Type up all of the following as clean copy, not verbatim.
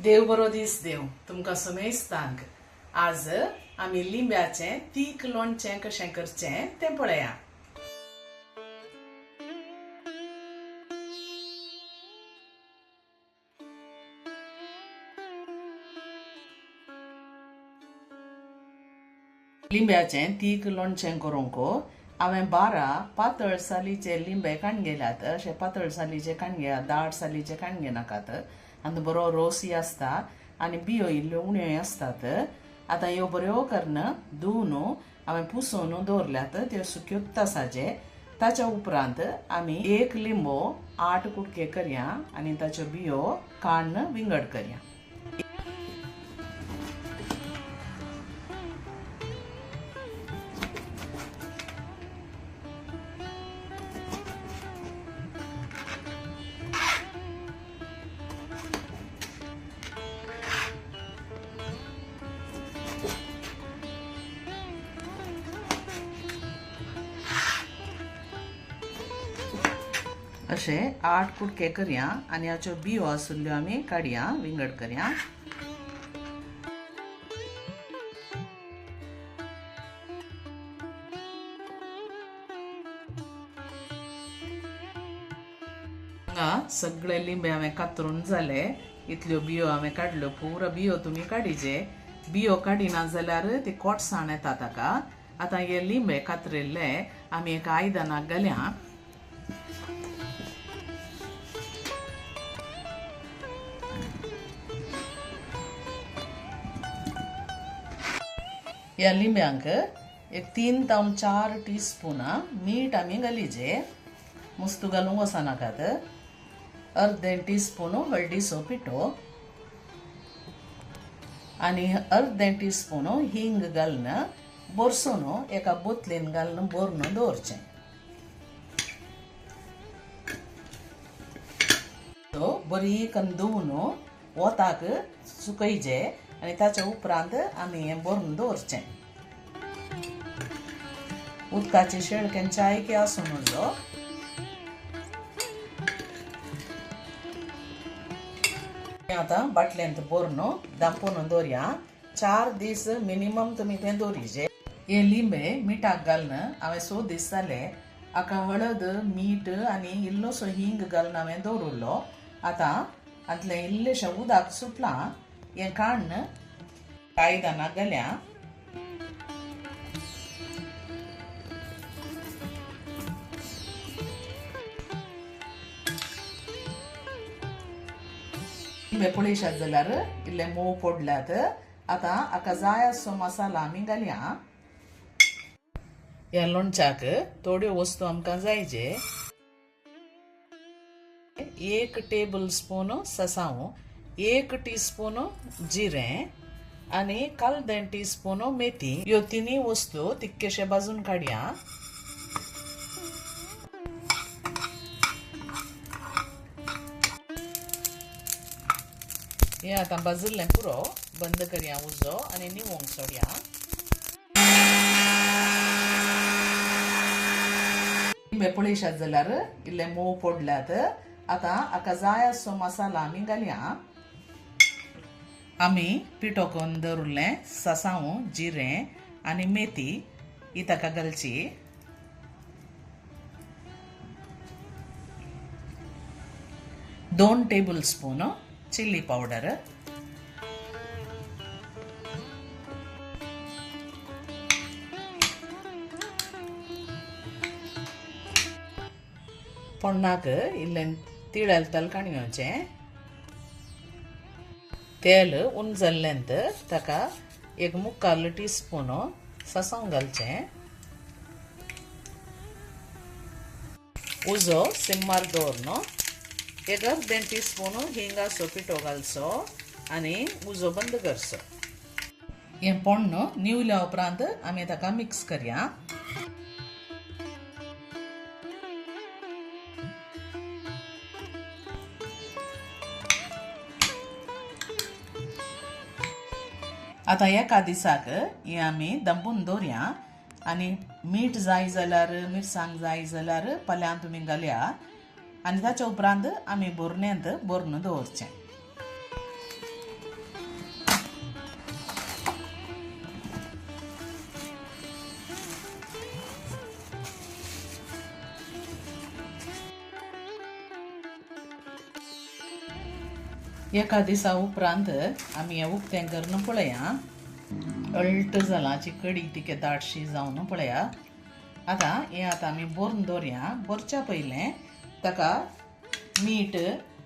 देव बरो दीस देव तुमकां समेस्तांक आज आमी लिंब्याचें तीख लोणचें कशें करचें तें पळया. लिंब्याचें तीख लोणचें करूंक हांवें 12 पातळ सालीचे लिंबे काणगेल्यात. अशे पातळ सालीचे काणगे, दाट सालीचे काणगे नाकात. आनी बरो रोसी आसता आनी बियो इल्ल्यो उण्योय आसतात. आतां ह्यो बऱ्यो करून धुवन हांवें पुसून दवरल्यात. त्यो सुक्यो तासाचे. ताच्या उपरांत आमी एक लिंबो 8 कुडके करया आनी ताच्यो बियो काडून विंगड करया. अशे 8 कुडके करया आनी हाच्यो बियो आसुल्ल्यो आमी काडया, विंगड करया. सगळे लिंबे हांवें कातरून जाले. इतल्यो बियो हांवें काडल्यो. पुरो बियो तुमी काडीचे. बियो काडिना जाल्यार ती कोटसाण येता ताका. आतां हे लिंबे कातरिल्ले आमी एका आयदनाक घालया. ह्या लिंब्यांक एक 3 ते 4 टीस्पून मीठ आमी घालीचे. मस्त घालूंक वचनाकात. अर्धे टीस्पून हळदीचो पिठो आनी अर्धे टीस्पून हिंग घालून बोरसून एका बोतलेन घालून बोरून दवरचें. बरी करून धुवन वताक सुकयचे आनी ताच्या उपरांत आमी हें भरून दवरचें. उदकाचे शेळकेन चायके आसूं नजो. आतां बाटलेंत भरून दांपून दवरया. 4 दीस मिनिमम तुमी तें दवरीचे. हे लिंबे मिठाक घालून हांवें 6 दीस जाले. हाका हळद, मीठ आनी इल्लोसो हिंग घालून हांवें दवरलो. आतां हातलें इल्लेशें उदक सुटलां. हें काडून आयदनाक घालया. लिंबे पळयशात जाल्यार इल्ले मोव पडल्यात. आतां हाका जाय असो मसाला आमी घालया. ह्या लोणच्याक थोड्यो वस्तू आमकां जायचे. 1 टेबल स्पून ससाव, 1 टीस्पून जिरें आनी 1/4 टीस्पून मेथी. ह्यो तिनी वस्तू तितकेशे भाजून काडया. हे आतां भाजिल्लें पुरो बंद करया उजो आनी निवोंक सोडया. लिंबे पळयशात जाल्यार इल्ले मोव पडल्यात. आतां हाका जाय असो मसाला आमी घालया. आमी पिठो करून दवरलें ससाव, जिरें आनी मेथी ही ताका घालची. दोन टेबल स्पून चिली पावडर, पोण्णाक इल्लें तिळेल तेल काणयोचें. तेल उण जाल्लेंत ताका 1/4 टीस्पून ससाव घालचें. उजो सिम्मार दवरून 1/2 टीस्पून हिंगाचो पिठो घालचो आनी उजो बंद करचो. हें पोण्ण निवल्या उपरांत आमी ताका मिक्स करया. आतां एका दिसाक हें आमी दांपून दवरया आनी मीठ जाय जाल्यार, मिरसांग जाय जाल्यार फाल्यां तुमी घालया आनी ताच्या उपरांत आमी बोरण्यांत भरून दवरचें. एका दिसा उपरांत आमी हें उक्तें करून पळया. अळट जालांची कडी तिके दाटशी जावन पळया. आतां हें आमी बरून दवरया. बरच्या पयलें ताका मीठ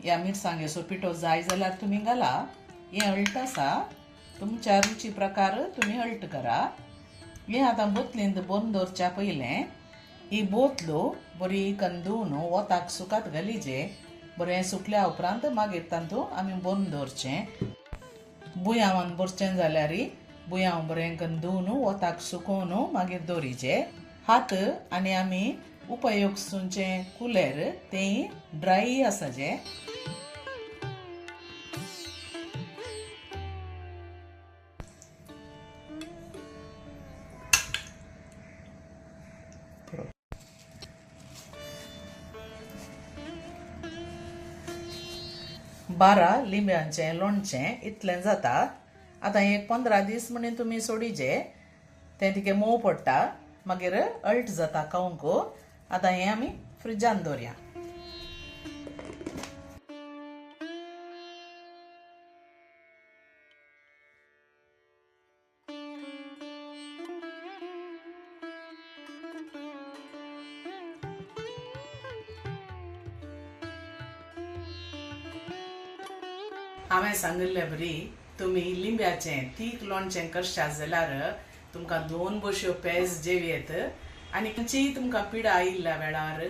या मिरसांगेचो पिठो जाय जाल्यार तुमी घाला. हें अळट आसा, तुमच्या रुची प्रकार तुमी अळट करा. हें आतां बोतलेंत बरून दवरच्या पयलें ही बोतलो बरी करून धुवन वताक सुकात घालीचे. बरें सुकल्या उपरांत मागीर तातूंत आमी बरून दवरचें. बुयांवान बरचें जाल्यार बुयांव बरें करून धुवन वताक सुकोवन मागीर दवरीचे. हात आनी आमी उपयोगसूंचें कुलेर तें ड्राय आसाचें. बारा लिंब्यांचें लोणचें इतलें जाता. आतां एक 15 दीस म्हणून तुमी सोडीचे. तें तिके मोव पडटा, मागीर अळट जाता खावंक. आतां हें आमी फ्रिजान दवरया. हांवें सांगिल्ले बरी तुमी लिंब्याचें तीख लोणचें करशात जाल्यार तुमकां 2 बश्यो पेज जेवयेत. आनी खंयचीय तुमकां पिडा आयिल्ल्या वेळार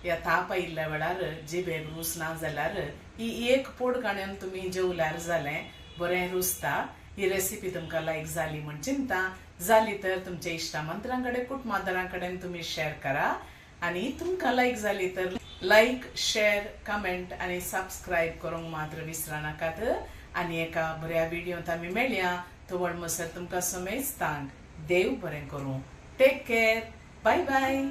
या ताप आयिल्ल्या वेळार जिबेक रूच ना जाल्यार ही एक पोड काडून तुमी जेवल्यार जालें. बरें रुचता. ही रेसिपी तुमकां लायक जाली म्हण चिंता. जाली तर तुमच्या इश्टामंत्रां कडेन कुटुंबांतरां कडेन तुमी शेअर करा. आनी तुमकां लायक जाली तर लायक, शेअर, कमेंट आनी सबस्क्रायब करूंक मात्र विसरा नाकात. आनी एका बऱ्या व्हिडिओंत आमी मेळया. तोवर मसर तुमकां समेस्तांक देव बरें करूं. Take care. Bye bye.